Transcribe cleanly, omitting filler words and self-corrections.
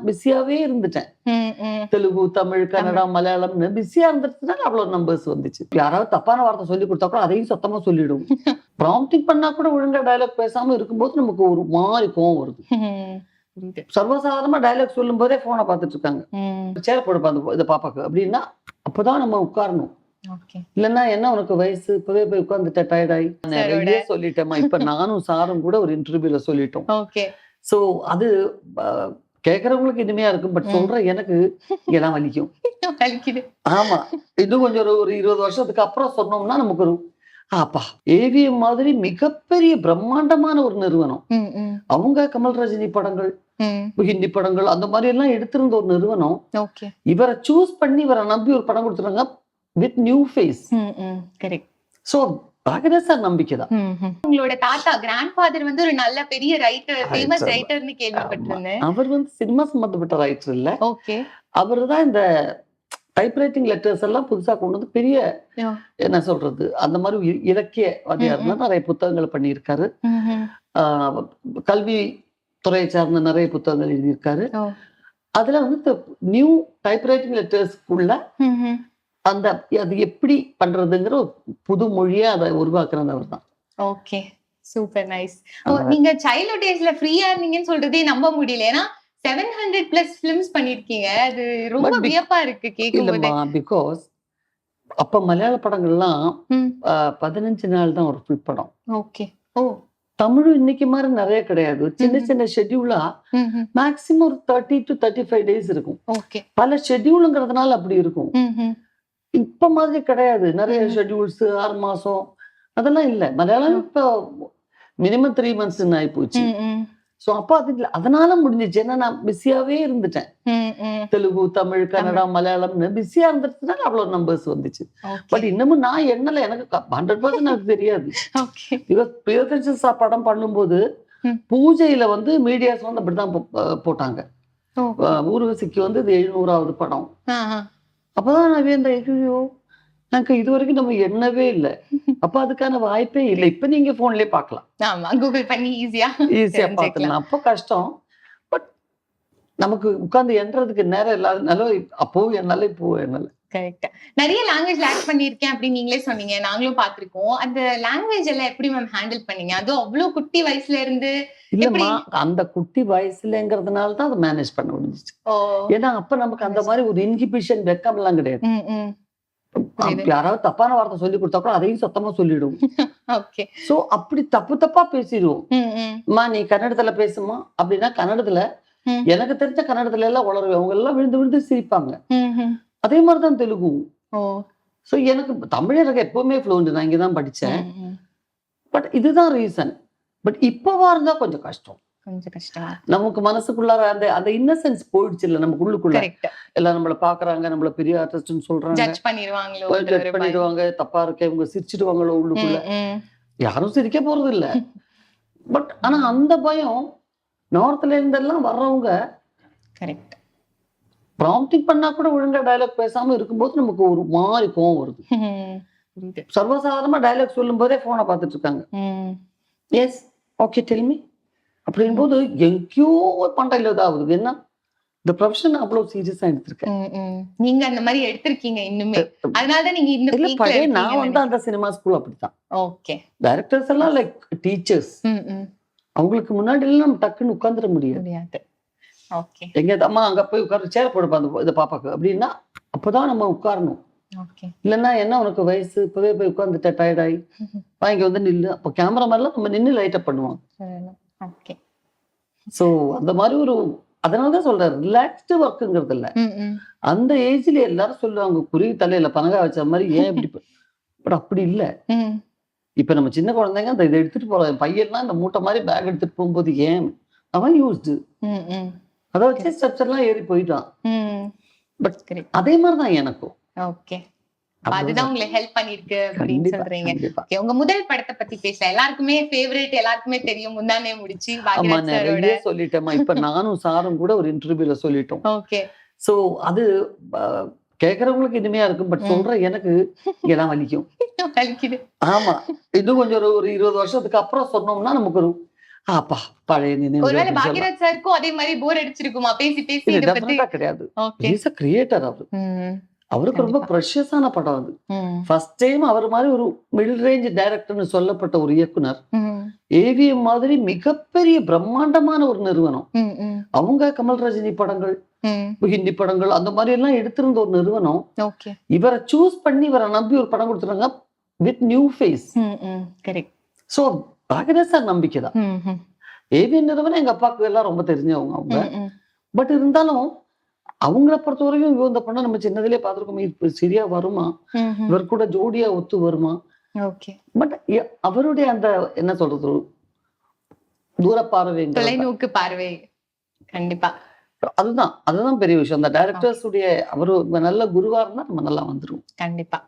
பிஸியாவே இருந்துட்டேன். தெலுங்கு, தமிழ், கன்னடா, மலையாளம்னு பிஸியா இருந்துச்சுனால அவ்வளவு நம்பர்ஸ் வந்துச்சு. யாராவது தப்பான வார்த்தை சொல்லி கொடுத்தா கூட அதையும் சத்தமா சொல்லிடும். ப்ராம்ப்டிங் பண்ணா கூட ஒழுங்கா டயலாக் பேசாம இருக்கும்போது நமக்கு ஒரு மாதிரி கோவம் வருது. சர்வசாதாரணமா டயலாக் சொல்லும் போதே போனை பார்த்துட்டு இருக்காங்க. சேர போடுப்பா இந்த பாப்பாக்கு அப்படின்னா அப்பதான் நம்ம உட்காரணும். இல்லன்னா என்ன உனக்கு வயசு இப்பவே போய் உட்கார்ந்துட்ட டயர்டாயி நிறைய சொல்லிட்டேமா. இப்ப நானும் சாரும் கூட ஒரு இன்டர்வியூல சொல்லிட்டோம். சோ அது கேக்குறவங்களுக்கு இனிமையா இருக்கும். பட் சொல்ற எனக்கு இங்கெல்லாம் வலிக்கும். ஆமா, இன்னும் கொஞ்சம் ஒரு 20 வருஷத்துக்கு அப்புறம் சொன்னோம்னா நமக்கு ஒரு அப்பா ஏவிஎம் மாதிரி மிகப்பெரிய பிரம்மாண்டமான ஒரு நிறுவனம். அவங்க கமல் ரஜினி படங்கள், ஹிந்தி படங்கள் அந்த மாதிரி எல்லாம் எடுத்திருந்த ஒரு நிறுவனம் இவரை சூஸ் பண்ணி இவரை நம்பி ஒரு படம் கொடுத்துருங்க with new face. So sir நம்பிக்கைதான். உங்களோட தாத்தா கிராண்ட் ஃபாதர் வந்து ஒரு நல்ல பெரிய ரைட்டர், ஃபேமஸ் ரைட்டர்னு கேள்விப்பட்டிருந்தேன். அவர் வந்து சினிமா சம்பந்தப்பட்ட ரைட்டர் இல்ல. அவர்தான் இந்த டைப்ரைட்டிங் லெட்டர்ஸ் எல்லாம் புதுசா கொண்டு வந்து பெரிய என்ன சொல்றது அந்த மாதிரி இலக்கிய வாதியார்னா நிறைய புத்தகங்களை பண்ணியிருக்காரு. கல்வி துறையை சார்ந்த நிறைய புத்தகங்கள் எழுதியிருக்காரு. அதுல வந்து நியூ டைப்ரைட்டிங் லெட்டர்ஸ்க்குள்ள அந்த அது எப்படி பண்றதுங்கிற ஒரு புது மொழியா அதை உருவாக்குறது அவர் தான். Okay, super nice. நீங்க சைல்ட்ஹுட் டேஸ்ல ஃப்ரீயா இருந்தீங்கன்னு சொல்றதே நம்ப முடியல. ஏன்னா 700 பிளஸ் ஃபிலிம்ஸ் பண்ணிருக்கீங்க. அது ரொம்ப வியப்பா இருக்கு கேக்கும்போது. பிகாஸ் அப்ப மலையாள படங்கள்லாம் 15 நாள் தான் ஒரு ஃபுல் படம். ஓகே. தமிழும் இன்னைக்கு மாதிரி நிறைய கிடையாது. சின்ன சின்ன ஷெட்யூலா மேக்சிமம் ஒரு 30 to 35 டேஸ் இருக்கும். பல ஷெட்யூலுங்கிறதுனால அப்படி இருக்கும். இப்ப மாதிரி கிடையாது. நிறைய ஷெட்யூல்ஸ் 6 மாசம் அதெல்லாம் இல்ல. மலையாளம் இப்ப மினிமம் 3 months ஆகி போச்சு. சோ அப்ப அது இல்ல, அதனால முடிஞ்சிச்சு. ஏன்னா நான் பிஸியாவே இருந்துட்டேன். தெலுங்கு, தமிழ், கன்னடா, மலையாளம்னு பிஸியா இருந்துச்சுனால அவ்வளவு நம்பர்ஸ் வந்துச்சு. பட் இன்னமும் நான் எண்ணல, எனக்கு 100% எனக்கு தெரியாது. பிரியதர்ஷன் படம் பண்ணும்போது பூஜையில வந்து மீடியாஸ் வந்து அப்படிதான் போட்டாங்க. ஊர்வசிக்கு வந்து இது 700வது படம். அப்பதான் நான் ஐயோ எனக்கு இது வரைக்கும் நம்ம எண்ணவே இல்லை. அப்ப அதுக்கான வாய்ப்பே இல்லை. இப்ப நீங்க போன்லயே பாக்கலாம். ஆமா, கூகுள் பண்ணி ஈஸியா பாத்துக்கலாம். அப்போ கஷ்டம். பட் நமக்கு உட்கார்ந்து எண்றதுக்கு நேரம் இல்லாதனால அப்பவும் என்னால இப்போ என்னால. கரெக்ட். நிறைய லாங்குவேஜ் ஆக்ட் பண்ணிருக்கேன் அப்படின்னு நீங்களே சொன்னீங்க, நாங்களும் பாத்திருக்கோம். அந்த லாங்குவேஜ் எல்லாம் எப்படி மேம் ஹேண்டில் பண்ணீங்க? அதுவும் அவ்வளவு குட்டி வயசுல இருந்து. இல்லம்மா, அந்த குட்டி வயசுலங்கிறதுனால தான் அதை மேனேஜ் பண்ண முடிஞ்சிச்சு. ஏன்னா அப்ப நமக்கு அந்த மாதிரி ஒரு இன்ஹிபிஷன் வெக்கம் எல்லாம் கிடையாது. யாராவது தப்பான வார்த்தை சொல்லி கொடுத்தா கூட அதையும் சத்தமா சொல்லிடும். சோ அப்படி தப்பா பேசிடுவோம். நீ கன்னடத்துல பேசுமா அப்படின்னா கன்னடத்துல எனக்கு தெரிஞ்ச கன்னடத்துல எல்லாம் உளருவேன். அவங்க எல்லாம் விழுந்து விழுந்து சிரிப்பாங்க. அதே மாதிரிதான் தெலுங்கு. சோ எனக்கு தமிழ் எனக்கு எப்பவுமே ஃப்ளூயன்ட். நான் இங்கதான் படிச்சேன். பட் இதுதான் ரீசன். பட் இப்பவா இருந்தா கொஞ்சம் கஷ்டம். நமக்கு மனசுக்குள்ளார அந்த அந்த இன்னசென்ஸ் போயிடுச்சு இல்ல, நமக்கு உள்ளுக்குள்ள எல்லாம் நம்மள பாக்குறாங்க, நம்மள பெரிய ஆர்டிஸ்ட்னு சொல்றாங்க, ஜட்ஜ் பண்ணிடுவாங்க, தப்பா இருக்க இவங்க சிரிச்சிடுவாங்களோ உள்ளுக்குள்ள. யாரும் சிரிக்க போறது இல்ல. பட் ஆனா அந்த பயம் நார்த்ல இருந்தெல்லாம் வர்றவங்க கரெக்ட் ப்ராம்ப்டிங் பண்ணா கூட ஒழுங்கா டயலாக் பேசாம இருக்கும்போது நமக்கு ஒரு மாதிரி கோவம் வருது. சர்வசாதாரணமா டயலாக் சொல்லும் போதே போனை பார்த்துட்டு இருக்காங்க. எஸ் ஓகே டெல் மீ அப்படின் போது எங்கேயோ பண்டையில ஆகுது. என்ன இந்த ப்ரொஃபஷன் அவ்வளவு சீரியஸா எடுத்திருக்கேன். நீங்க அந்த மாதிரி எடுத்திருக்கீங்க இன்னுமே. அதனாலதான் நீங்க இந்த நான் வந்து அந்த சினிமா ஸ்கூல் அப்படித்தான். ஓகே, டைரக்டர்ஸ் எல்லாம் லைக் டீச்சர்ஸ். அவங்களுக்கு முன்னாடி எல்லாம் நம்ம டக்குன்னு உட்கார்ந்துட முடியாது. எங்க அம்மா அங்க போய் உட்கார்ந்து சேர போடுப்பா இந்த பாப்பாக்கு அப்படின்னா அப்பதான் நம்ம உட்காரணும். இல்லன்னா என்ன உனக்கு வயசு இப்பவே போய் உட்கார்ந்துட்ட டயர்டாயி இங்க வந்து நில்லு. அப்போ கேமரா எல்லாம் நம்ம நின்று லைட் அப் பண்ணுவாங்க. சோ அந்த மாதிரி ஒரு அதனாலதான் சொல்றேன் ரிலாக்ஸ்டு ஒர்க்குங்கிறது இல்ல. அந்த ஏஜ்ல எல்லாரும் சொல்லுவாங்க குருவி தலையில பனகா வச்ச மாதிரி ஏன் இப்படி. பட் அப்படி இல்ல. இப்ப நம்ம சின்ன குழந்தைங்க அந்த இதை எடுத்துட்டு போறோம். பையன்லாம் இந்த மூட்டை மாதிரி பேக் எடுத்துட்டு போகும்போது ஏன் அவன் யூஸ்டு அதை வச்சு ஸ்டெப்ஸ் எல்லாம் ஏறி போயிட்டான். பட் அதே மாதிரிதான் எனக்கும். ஓகே, அதுதான் உங்களுக்கு ஹெல்ப் பண்ணிருக்கு அப்படின்னு சொல்றீங்க. உங்க முதல் படத்தை பத்தி பேசலாம். எல்லாருக்குமே ஃபேவரட், எல்லாருக்குமே தெரியும். முந்தானே முடிச்சு சொல்லிட்டேமா. இப்ப நானும் சாரும் கூட ஒரு இன்டர்வியூல சொல்லிட்டோம். ஓகே, சோ அது கேக்குறவங்களுக்கு இனிமையா இருக்கும். பட் சொல்ற எனக்கு இங்கெல்லாம் வலிக்கும். ஆமா, இன்னும் கொஞ்சம் ஒரு 20 வருஷத்துக்கு அப்புறம் சொன்னோம்னா நமக்கு ஒரு அப்பா பழைய ஒருவேளை நினைவுகள் பாக்யராஜ் சாருக்கும் அதே மாதிரி போர் அடிச்சிருக்குமா பேசி பேசி இது இத பத்தி? டெஃபினட்டா கிடையாது. ஓகே. இஸ் அ கிரியேட்டர் அவரு. அவருக்கு ரொம்ப கண்டிப்பா. ப்ரெஷியஸான படம் அது. ஃபர்ஸ்ட் டைம் அவர் மாதிரி ஒரு மிடில் ரேஞ்ச் டைரக்டர்னு சொல்லப்பட்ட ஒரு இயக்குனர் ஏவிஎம் மாதிரி மிகப்பெரிய பிரம்மாண்டமான ஒரு நிறுவனம். அவங்க கமல் ரஜினி படங்கள், ஹிந்தி படங்கள் அந்த மாதிரி எல்லாம் எடுத்திருந்த ஒரு நிறுவனம் ஓகே. இவரை சூஸ் பண்ணி இவரை நம்பி ஒரு படம் கொடுத்துறாங்க with new face. Correct. So Bhagyaraj sir நம்பிக்கை தான். ஏவிஎம் நிறுவனம் எங்க அப்பாவுக்கு எல்லாம் ரொம்ப தெரிஞ்சவங்க அவங்க. பட் இருந்தாலும் அவங்கள பொறுத்த வரைக்கும் இந்த படம் நம்ம சின்னதிலே பார்த்திருக்கோம். இது சரியா வருமா, இவர் கூட ஜோடியா ஒத்து வருமா? ஓகே. பட் அவருடைய அந்த என்ன சொல்றது தூர பார்வை, தொலைநோக்கு பார்வை கண்டிப்பா அதுதான் பெரிய விஷயம். அந்த டைரக்டர்ஸ் உடைய அவரு நல்ல குருவா இருந்தா நம்ம நல்லா வந்துரும். கண்டிப்பா.